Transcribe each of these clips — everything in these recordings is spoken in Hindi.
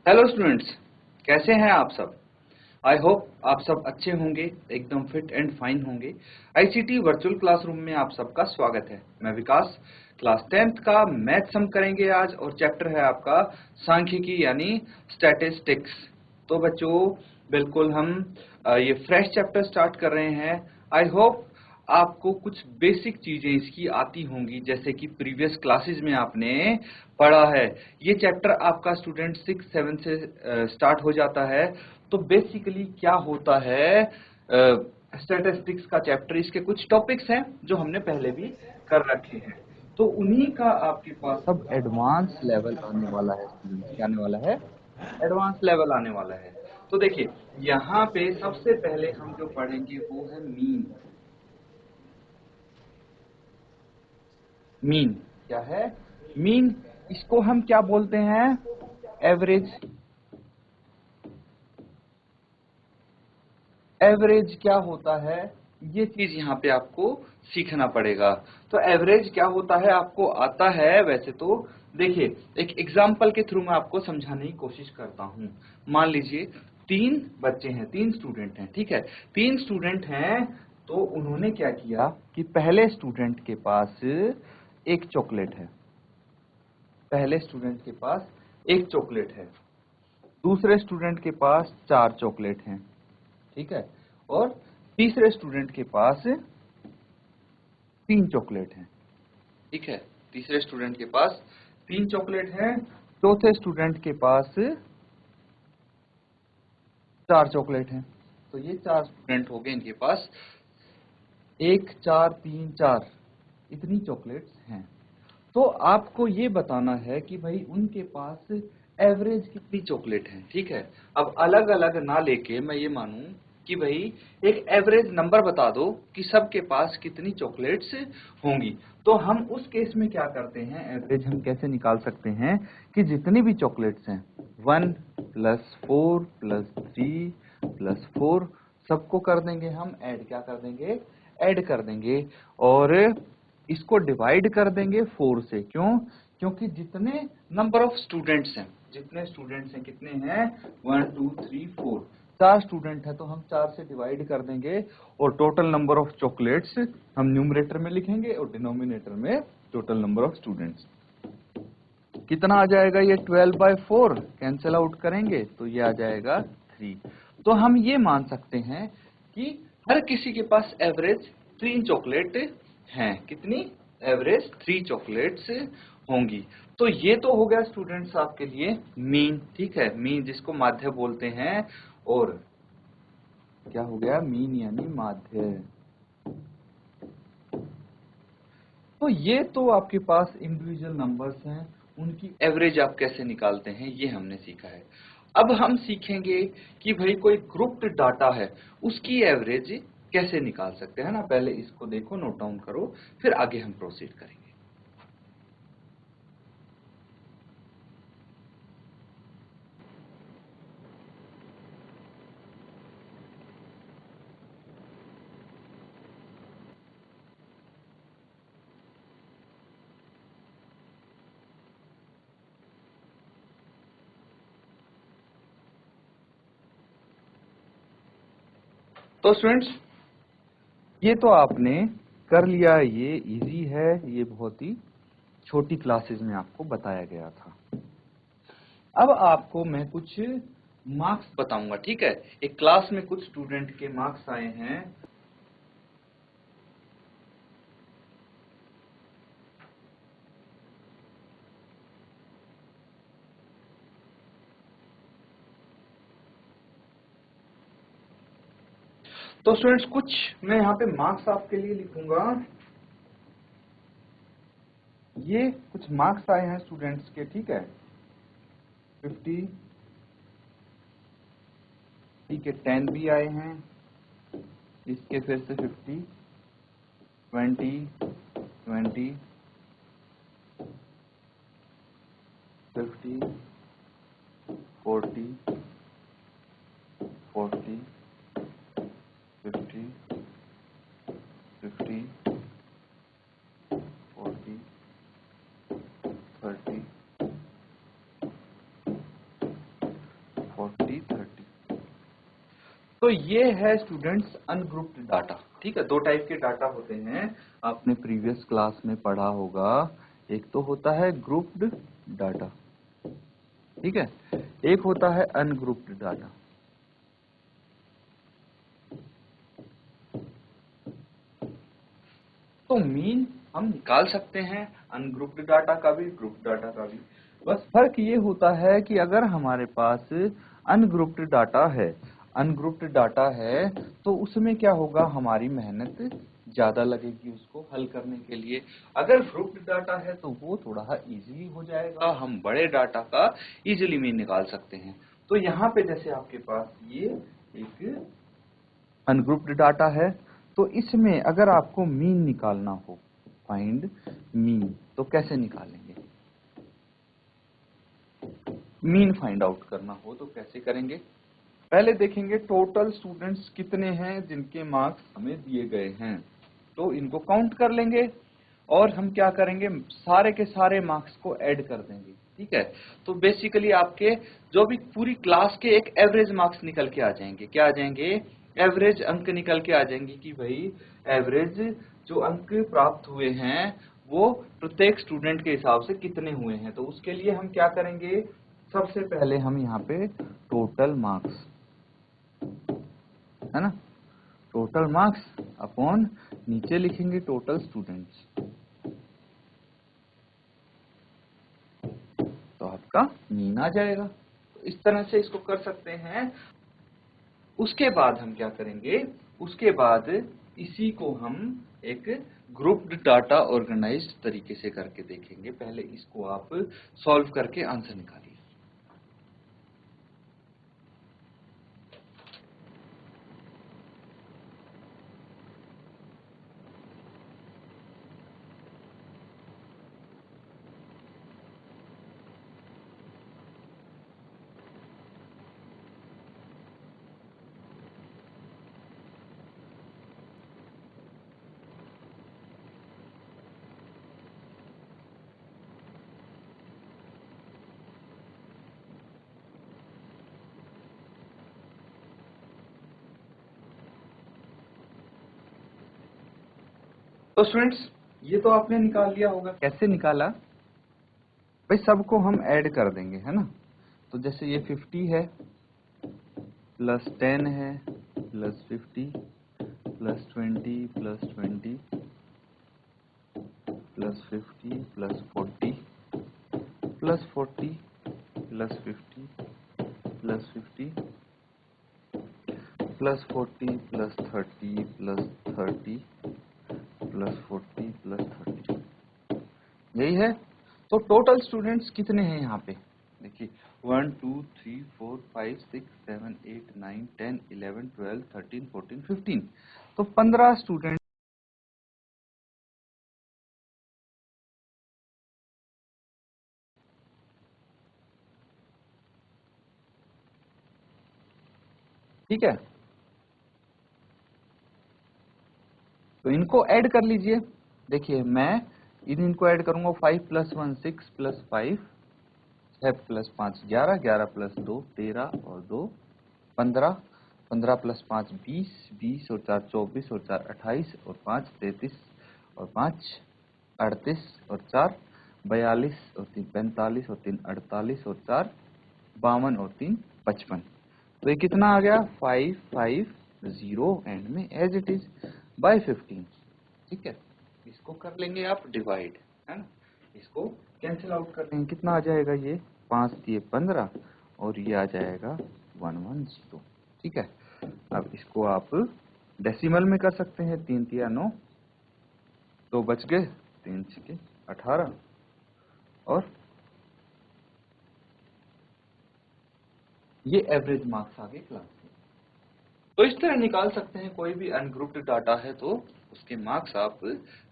हेलो स्टूडेंट्स, कैसे हैं आप सब। आई होप आप सब अच्छे होंगे, एकदम फिट एंड फाइन होंगे। आईसीटी वर्चुअल क्लासरूम में आप सबका स्वागत है। मैं विकास, क्लास 10th का मैथ्स हम करेंगे आज और चैप्टर है आपका सांख्यिकी यानी स्टैटिस्टिक्स। तो बच्चों बिल्कुल हम ये फ्रेश चैप्टर स्टार्ट कर रहे हैं। आई होप आपको कुछ बेसिक चीजें इसकी आती होंगी, जैसे कि प्रीवियस क्लासेस में आपने पढ़ा है। ये चैप्टर आपका स्टूडेंट 6-7 से स्टार्ट हो जाता है। तो बेसिकली क्या होता है, स्टैटिस्टिक्स का चैप्टर, इसके कुछ टॉपिक्स हैं जो हमने पहले भी कर रखे हैं। तो उन्हीं का आपके पास अब एडवांस लेवल आने वाला है स्टूडेंट्स। क्या आने वाला है? एडवांस लेवल आने वाला है। तो देखिए, यहाँ पे सबसे पहले हम जो पढ़ेंगे वो है मीन। मीन क्या है? मीन, इसको हम क्या बोलते हैं? एवरेज। एवरेज क्या होता है, ये चीज यहाँ पे आपको सीखना पड़ेगा। तो एवरेज क्या होता है आपको आता है वैसे तो। देखिए, एक एग्जांपल के थ्रू मैं आपको समझाने की कोशिश करता हूँ। मान लीजिए 3 बच्चे हैं, 3 स्टूडेंट हैं, ठीक है। 3 स्टूडेंट हैं, तो उन्होंने क्या किया कि पहले स्टूडेंट के पास एक चॉकलेट है। पहले स्टूडेंट के पास एक चॉकलेट है, दूसरे स्टूडेंट के पास 4 चॉकलेट हैं, ठीक है, और तीसरे स्टूडेंट के पास 3 चॉकलेट हैं, ठीक है। तीसरे स्टूडेंट के पास 3 चॉकलेट हैं, चौथे स्टूडेंट के पास 4 चॉकलेट हैं। तो ये 4 स्टूडेंट हो गए, इनके पास 1 4 3 4 इतनी चॉकलेट्स हैं। तो आपको ये बताना है कि भाई उनके पास एवरेज कितनी चॉकलेट है, ठीक है। अब अलग अलग ना लेके मैं ये मानूं कि भाई एक एवरेज नंबर बता दो कि सबके पास कितनी चॉकलेट्स होंगी। तो हम उस केस में क्या करते हैं, एवरेज हम कैसे निकाल सकते हैं कि जितनी भी चॉकलेट्स हैं 1 + 4 + 3 + 4 सबको कर देंगे हम ऐड। क्या कर देंगे? ऐड कर देंगे। और इसको डिवाइड कर देंगे 4 से। क्यों? क्योंकि जितने नंबर ऑफ स्टूडेंट्स हैं, जितने स्टूडेंट्स हैं, कितने हैं? 1 2 3 4, 4 स्टूडेंट है तो हम 4 से डिवाइड कर देंगे और टोटल नंबर ऑफ चॉकलेट्स हम न्यूमरेटर में लिखेंगे और डिनोमिनेटर में टोटल नंबर ऑफ स्टूडेंट्स। कितना आ जाएगा? ये 12/4 कैंसिल आउट करेंगे तो ये आ जाएगा 3। तो हम ये मान सकते हैं कि हर किसी के पास एवरेज 3 चॉकलेट हैं। कितनी? एवरेज 3 चॉकलेट्स होंगी। तो ये तो हो गया स्टूडेंट्स आपके लिए मीन, ठीक है। मीन जिसको माध्य बोलते हैं। और क्या हो गया? मीन यानी माध्य। तो ये तो आपके पास इंडिविजुअल नंबर्स हैं, उनकी एवरेज आप कैसे निकालते हैं ये हमने सीखा है। अब हम सीखेंगे कि भाई कोई ग्रुप्ड डाटा है उसकी एवरेज कैसे निकाल सकते हैं ना। पहले इसको देखो, नोट डाउन करो, फिर आगे हम प्रोसीड करेंगे। तो स्टूडेंट्स, ये तो आपने कर लिया, ये इजी है, ये बहुत ही छोटी क्लासेस में आपको बताया गया था। अब आपको मैं कुछ मार्क्स बताऊंगा, ठीक है। एक क्लास में कुछ स्टूडेंट के मार्क्स आए हैं। तो स्टूडेंट्स कुछ मैं यहाँ पे मार्क्स आपके लिए लिखूंगा। ये कुछ मार्क्स आए हैं स्टूडेंट्स के, ठीक है। 50, ठीक है, 10 भी आए हैं, इसके फिर से 50, 20, 20, 50, 40, 40, 50, 50, 40, 30, तो ये है स्टूडेंट्स अनग्रुप्ड डाटा। ठीक है, दो टाइप के डाटा होते हैं, आपने प्रीवियस क्लास में पढ़ा होगा। एक तो होता है ग्रुप्ड डाटा, ठीक है, एक होता है अनग्रुप्ड डाटा। तो मीन हम निकाल सकते हैं अनग्रुप्ड डाटा का भी, ग्रुप्ड डाटा का भी। बस फर्क ये होता है कि अगर हमारे पास अनग्रुप्ड डाटा है, अनग्रुप्ड डाटा है तो उसमें क्या होगा, हमारी मेहनत ज्यादा लगेगी उसको हल करने के लिए। अगर ग्रुप्ड डाटा है तो वो थोड़ा इजीली हो जाएगा, हम बड़े डाटा का इजीली मीन निकाल सकते हैं। तो यहाँ पे जैसे आपके पास ये एक अनग्रुप्ड डाटा है, तो इसमें अगर आपको मीन निकालना हो, फाइंड मीन, तो कैसे निकालेंगे? मीन फाइंड आउट करना हो तो कैसे करेंगे? पहले देखेंगे टोटल स्टूडेंट्स कितने हैं जिनके मार्क्स हमें दिए गए हैं, तो इनको काउंट कर लेंगे और हम क्या करेंगे, सारे के सारे मार्क्स को ऐड कर देंगे। ठीक है, तो बेसिकली आपके जो भी पूरी क्लास के एक एवरेज मार्क्स निकल के आ जाएंगे। क्या आ जाएंगे? एवरेज अंक निकल के आ जाएंगे कि भाई एवरेज जो अंक प्राप्त हुए हैं वो प्रत्येक स्टूडेंट के हिसाब से कितने हुए हैं। तो उसके लिए हम क्या करेंगे, सबसे पहले हम यहाँ पे टोटल मार्क्स, है ना, टोटल मार्क्स अपॉन नीचे लिखेंगे टोटल स्टूडेंट्स, तो आपका मीन आ जाएगा। तो इस तरह से इसको कर सकते हैं। उसके बाद हम क्या करेंगे, उसके बाद इसी को हम एक ग्रुप्ड डाटा ऑर्गेनाइज्ड तरीके से करके देखेंगे। पहले इसको आप सॉल्व करके आंसर निकालिए। तो स्टूडेंट्स ये तो आपने निकाल लिया होगा, कैसे निकाला भाई? सबको हम ऐड कर देंगे, है ना। तो जैसे ये 50 है प्लस 10 है plus 50 plus 20 plus 20 plus 50 plus 40 plus 40 plus 50 plus 50 plus 40 plus 30 plus 30 plus 40 plus 30, यही है। तो टोटल स्टूडेंट्स कितने हैं यहाँ पे? देखिए 1 2 3 4 5 6 7 8 9 10 11 12 13 14 15, तो 15 स्टूडेंट। ठीक है, तो इनको ऐड कर लीजिए। देखिए मैं इनको ऐड करूंगा, 5 प्लस 1 6 प्लस 5 6 प्लस 5 11 11 प्लस 2 13 और 2 15 15 प्लस 5 20 20 और 4 24 और 4 28 और 5 33 और 5 38 और 4 42 और 3 45 और 3 48 और 4 52 और 3 55। तो ये कितना आ गया? 550 एंड में एज इट इज बाय 15। ठीक है, इसको कर लेंगे आप डिवाइड, है ना, इसको कैंसिल आउट कर लेंगे। कितना आ जाएगा? ये 5 दिए 15 और ये आ जाएगा 110। ठीक है, अब इसको आप डेसिमल में कर सकते हैं। 3 तिया 9, 2 बच गए, 3 छिके 18 और ये एवरेज मार्क्स आ गए क्लास में। तो इस तरह निकाल सकते हैं, कोई भी अनग्रुप्ड डाटा है तो उसके मार्क्स आप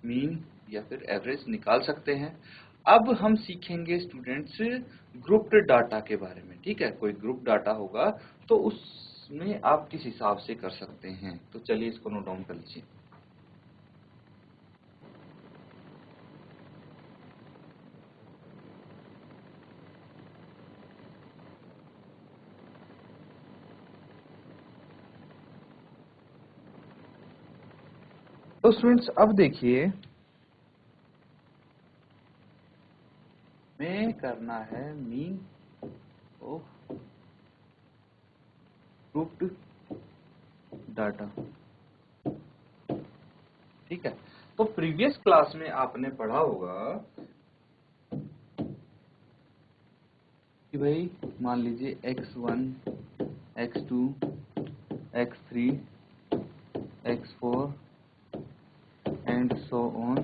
मीन या फिर एवरेज निकाल सकते हैं। अब हम सीखेंगे स्टूडेंट्स ग्रुप्ड डाटा के बारे में। ठीक है, कोई ग्रुप डाटा होगा तो उसमें आप किस हिसाब से कर सकते हैं। तो चलिए इसको नोट डाउन कर लीजिए। तो स्टूडेंट्स अब देखिए, में करना है मीन ऑफ ग्रुप्ड डाटा। ठीक है, तो प्रीवियस क्लास में आपने पढ़ा होगा कि भाई मान लीजिए x1, x2, x3, x4 and so on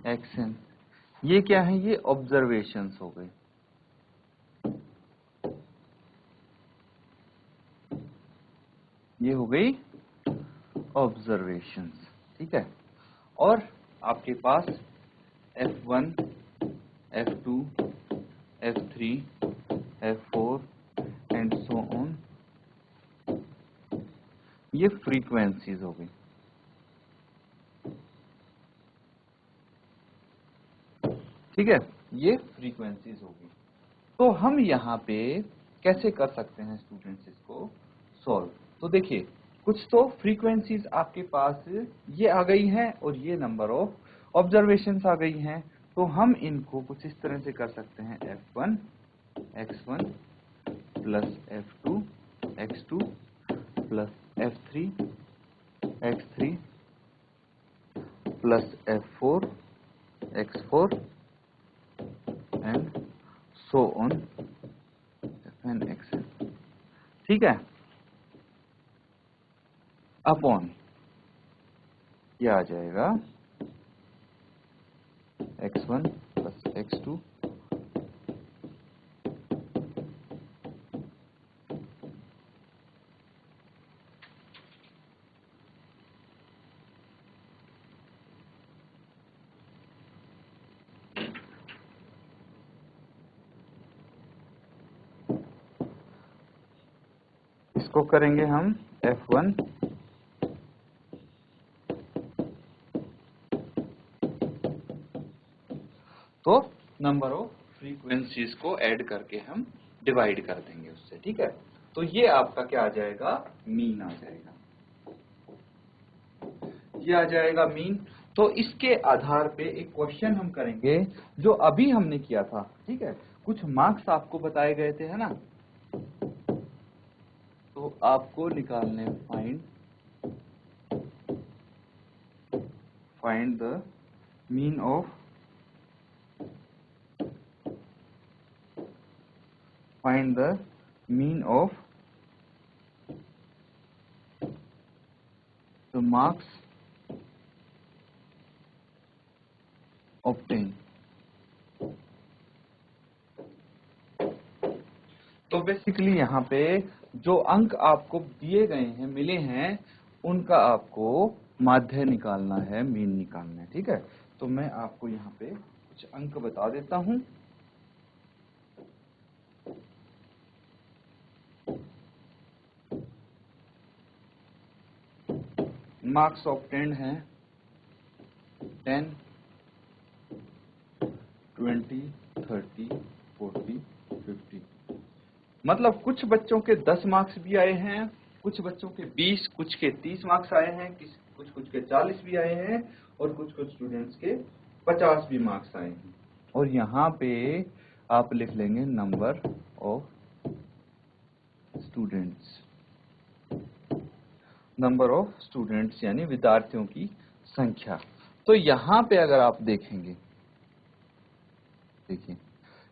xn, ये क्या है? ये ऑब्जर्वेशंस हो गए। ये हो गई ऑब्जर्वेशंस। ठीक है, और आपके पास f1, f2, f3, f4 and so on, ये फ्रीक्वेंसीज हो गई। ठीक है, ये फ्रीक्वेंसीज होगी। तो हम यहाँ पे कैसे कर सकते हैं स्टूडेंट्स इसको सॉल्व? तो देखिए, कुछ तो फ्रीक्वेंसीज आपके पास ये आ गई हैं और ये नंबर ऑफ ऑब्जर्वेशंस आ गई हैं। तो हम इनको कुछ इस तरह से कर सकते हैं, f1 x1 plus f2 x2 plus f3 x3 plus f4 x4 and so on fn xn। ठीक है, अपॉन ये आ जाएगा x1 प्लस x2 इसको करेंगे हम f1 तो नंबर ऑफ फ्रीक्वेंसीज को ऐड करके हम डिवाइड कर देंगे उससे। ठीक है, तो ये आपका क्या आ जाएगा? मीन आ जाएगा। ये आ जाएगा मीन। तो इसके आधार पे एक क्वेश्चन हम करेंगे जो अभी हमने किया था। ठीक है, कुछ मार्क्स आपको बताए गए थे, है ना? तो आपको निकालने find the mean of find the mean of the marks obtained। तो बेसिकली यहाँ पे जो अंक आपको दिए गए हैं, मिले हैं, उनका आपको माध्य निकालना है, मीन निकालना है। ठीक है, तो मैं आपको यहाँ पे कुछ अंक बता देता हूं। मार्क्स ऑब्टेन्ड हैं 10, 20, 30, 40, 50। मतलब कुछ बच्चों के 10 मार्क्स भी आए हैं, कुछ बच्चों के 20, कुछ के 30 मार्क्स आए हैं, कुछ के 40 भी आए हैं, और कुछ स्टूडेंट्स के 50 भी मार्क्स आए हैं। और यहाँ पे आप लिख लेंगे number of students. Number of students यानी विद्यार्थियों की संख्या। तो यहाँ पे अगर आप देखेंगे, देखिए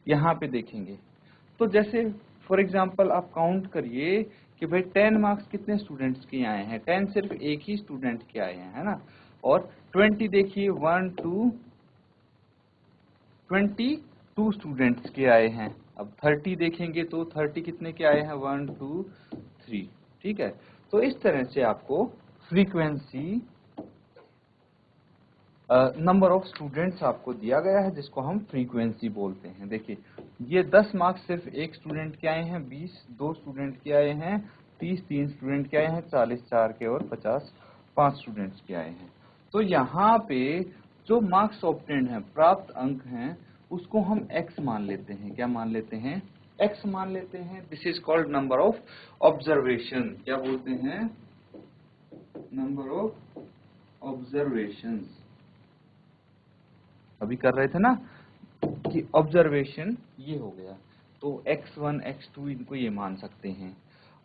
यहाँ पे देखेंगे तो जैसे फॉर एग्जांपल आप काउंट करिए कि भाई 10 मार्क्स कितने स्टूडेंट्स के आए हैं? 10 सिर्फ एक ही स्टूडेंट के आए हैं, है ना? और 20 देखिए 1 2 22 स्टूडेंट्स के आए हैं। अब 30 देखेंगे तो 30 कितने के आए हैं? 1 2 3। ठीक है, तो इस तरह से आपको फ्रीक्वेंसी नंबर ऑफ स्टूडेंट्स आपको दिया गया है, जिसको हम फ्रीक्वेंसी बोलते हैं। देखिए ये 10 मार्क्स सिर्फ एक स्टूडेंट के आए हैं, 20 2 स्टूडेंट के आए हैं, 30 3 स्टूडेंट के आए हैं, 40 4 के और 50 5 स्टूडेंट्स के आए हैं। तो यहाँ पे जो मार्क्स ऑब्टेन्ड हैं, प्राप्त अंक हैं, उसको हम x मान लेते हैं। क्या मान लेते हैं? x मान लेते हैं। This is called number of observation. क्या बोलते हैं? नंबर ऑफ ऑब्जर्वेशंस, अभी कर रहे थे ना कि ऑब्जर्वेशन ये हो गया, तो x1 x2 इनको ये मान सकते हैं।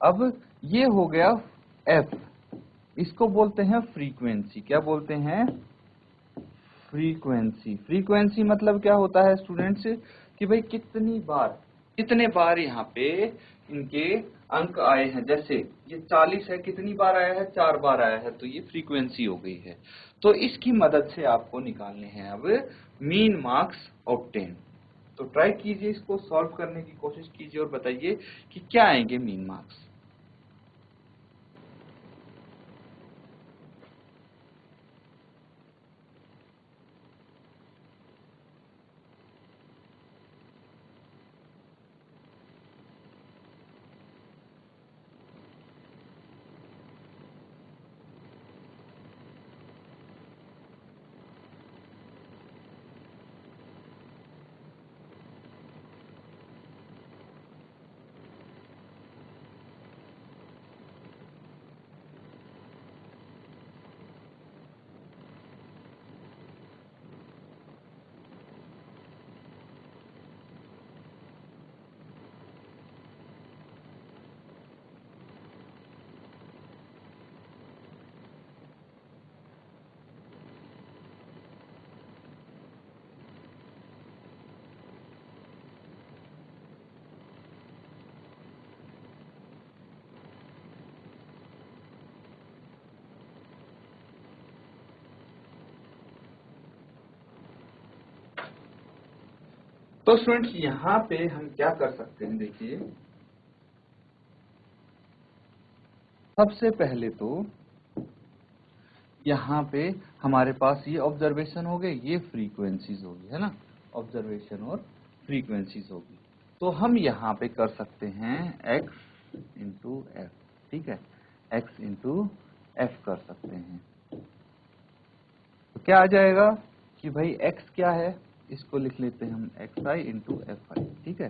अब ये हो गया f, इसको बोलते हैं फ्रीक्वेंसी। क्या बोलते हैं? फ्रीक्वेंसी। फ्रीक्वेंसी मतलब क्या होता है स्टूडेंट्स कि भाई कितने बार यहाँ पे इनके अंक आए हैं। जैसे ये 40 है, कितनी बार आया है? 4 बार आया है, तो ये फ्रीक्वेंसी हो गई है। तो इसकी मदद से आपको निकालने हैं अब मीन मार्क्स ऑब्टेन। तो ट्राई कीजिए, इसको सॉल्व करने की कोशिश कीजिए और बताइए कि क्या आएंगे मीन मार्क्स। तो स्टूडेंट्स यहाँ पे हम क्या कर सकते हैं, देखिए सबसे पहले तो यहाँ पे हमारे पास ये ऑब्जर्वेशन हो गए, ये फ्रीक्वेंसीज होगी, है ना, ऑब्जर्वेशन और फ्रीक्वेंसीज होगी। तो हम यहाँ पे कर सकते हैं x इंटू एफ, ठीक है, x इंटू एफ कर सकते हैं। तो क्या आ जाएगा कि भाई x क्या है, इसको लिख लेते हैं हम xi इंटू एफ आई, ठीक है।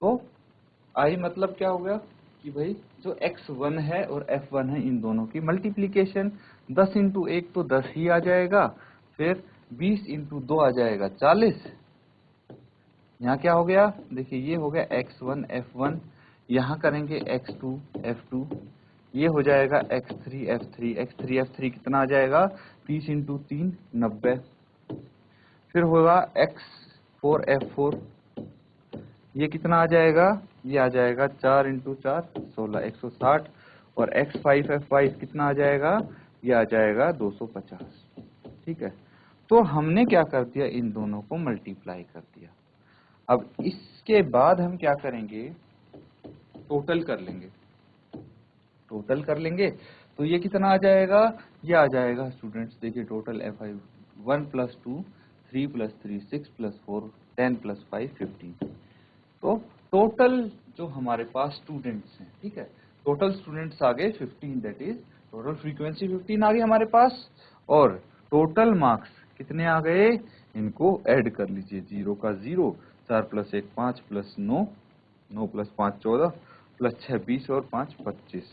तो i मतलब क्या हो गया कि भाई जो x1 है और f1 है, इन दोनों की मल्टीप्लीकेशन। 10 इंटू 1 तो 10 ही आ जाएगा, फिर 20 इंटू 2 आ जाएगा 40। यहाँ क्या हो गया, देखिए ये हो गया x1 f1, यहाँ करेंगे x2 f2, ये हो जाएगा x3 f3। x3 f3 कितना आ जाएगा? 30 इंटू 3 90, फिर होगा x4 f4, ये कितना आ जाएगा? ये आ जाएगा 4 इंटू 4 16 160, और x5 f5 कितना आ जाएगा? ये आ जाएगा 250, ठीक है। तो हमने क्या कर दिया, इन दोनों को मल्टीप्लाई कर दिया। अब इसके बाद हम क्या करेंगे, टोटल कर लेंगे। टोटल कर लेंगे तो ये कितना आ जाएगा? ये आ जाएगा स्टूडेंट्स, देखिए टोटल f5 1 + 2 3 + 3 6 + 4 10 + 5 15। तो टोटल जो हमारे पास स्टूडेंट्स हैं, ठीक है, टोटल स्टूडेंट्स आ गए 15, दैट इज टोटल फ्रीक्वेंसी 15 आ गई हमारे पास, और टोटल मार्क्स कितने आ गए, इनको ऐड कर लीजिए। 0 का 0, 4 + 1 5 + 9 9 + 5 14 + 6 20 और 5 25,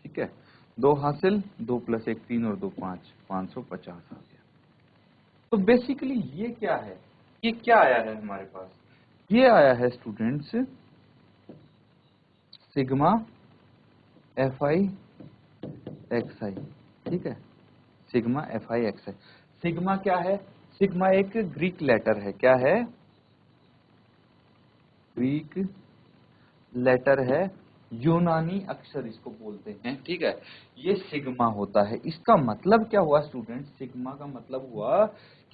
ठीक है। 2 हासिल, 2 + 1 3 और 2 5 550 आ गया। तो बेसिकली ये क्या है, ये क्या आया है हमारे पास, ये आया है स्टूडेंट्स सिग्मा FI XI, ठीक है, सिग्मा FI XI। सिग्मा क्या है? सिग्मा एक ग्रीक लेटर है। क्या है? ग्रीक लेटर है, यूनानी अक्षर इसको बोलते हैं, ठीक है। ये सिग्मा होता है। इसका मतलब क्या हुआ स्टूडेंट? सिग्मा का मतलब हुआ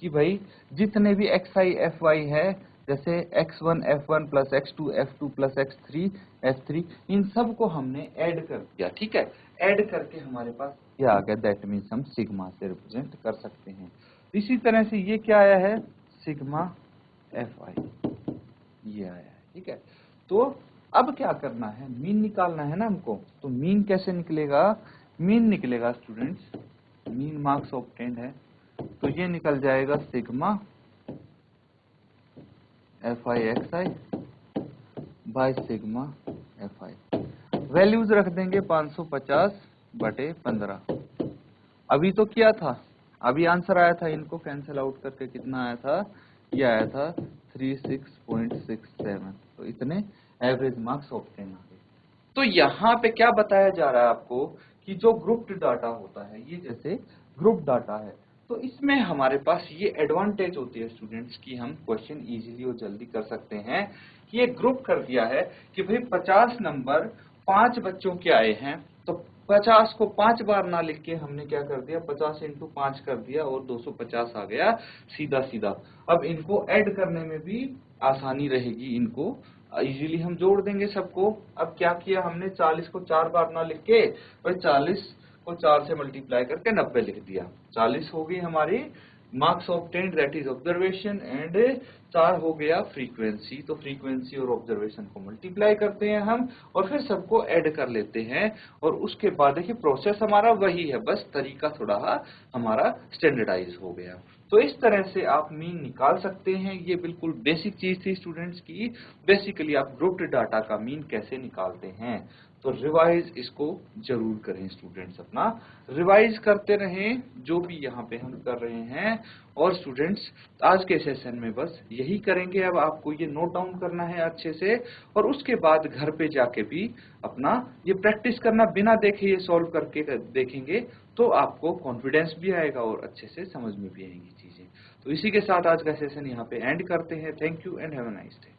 कि भाई जितने भी XI FY है, जैसे x1 f1 + x2 f2 + x3 f3, इन सब को हमने ऐड कर दिया, ठीक है। ऐड करके हमारे पास ये आ गया, दैट मीन्स हम सिग्मा से रिप्रेजेंट कर सकते हैं। इसी तरह से ये क्या आया है, सिग्मा FI, ये आया है, ठीक है। तो अब क्या करना है, मीन निकालना है ना हमको। तो मीन कैसे निकलेगा? मीन निकलेगा स्टूडेंट्स, मीन मार्क्स ऑब्टेन्ड है, तो ये निकल जाएगा sigma FI XI by sigma FI। Values रख देंगे 550/15। अभी तो क्या था, अभी आंसर आया था, इनको कैंसिल आउट करके कितना आया था, ये आया था 36.67। तो इतने एवरेज मार्क्स ऑब्टेन आ गए। तो यहाँ पे क्या बताया जा रहा है आपको कि जो ग्रुप्ड डाटा होता है, ये जैसे ग्रुप डाटा है, तो इसमें हमारे पास ये एडवांटेज होती है स्टूडेंट्स की हम क्वेश्चन इजीली और जल्दी कर सकते हैं कि ये ग्रुप कर दिया है कि भाई 50 नंबर 5 बच्चों के आए हैं, तो 50 को 5 बार ना लिख के हमने क्या कर दिया, 50 इंटू 5 कर दिया और 250 आ गया सीधा सीधा। अब इनको ऐड करने में भी आसानी रहेगी, इनको इजीली हम जोड़ देंगे सबको। अब क्या किया हमने, 40 को 4 बार ना लिख के भाई 40 को 4 से मल्टीप्लाई करके 90 लिख दिया। 40 हो गई हमारी marks obtained that is observation, and 4 हो गया फ्रीक्वेंसी। तो फ्रीक्वेंसी और ऑब्जर्वेशन को मल्टीप्लाई करते हैं हम और फिर सबको ऐड कर लेते हैं, और उसके बाद देखिए प्रोसेस हमारा वही है, बस तरीका थोड़ा हमारा स्टैंडर्डाइज हो गया। तो इस तरह से आप मीन निकाल सकते हैं। ये बिल्कुल बेसिक चीज थी स्टूडेंट्स की। बेसिकली आप ग्रुप्ड डाटा का मीन कैसे निकालते हैं, तो रिवाइज इसको जरूर करें स्टूडेंट्स, अपना रिवाइज करते रहें जो भी यहाँ पे हम कर रहे हैं। और स्टूडेंट्स आज के सेशन में बस यही करेंगे। अब आपको ये नोट डाउन करना है अच्छे से, और उसके बाद घर पे जाके भी अपना ये प्रैक्टिस करना, बिना देखे ये सॉल्व करके देखेंगे तो आपको कॉन्फिडेंस भी आएगा और अच्छे से समझ में भी आएंगी चीजें। तो इसी के साथ आज का सेशन यहाँ पे एंड करते हैं। Thank you and have a nice day.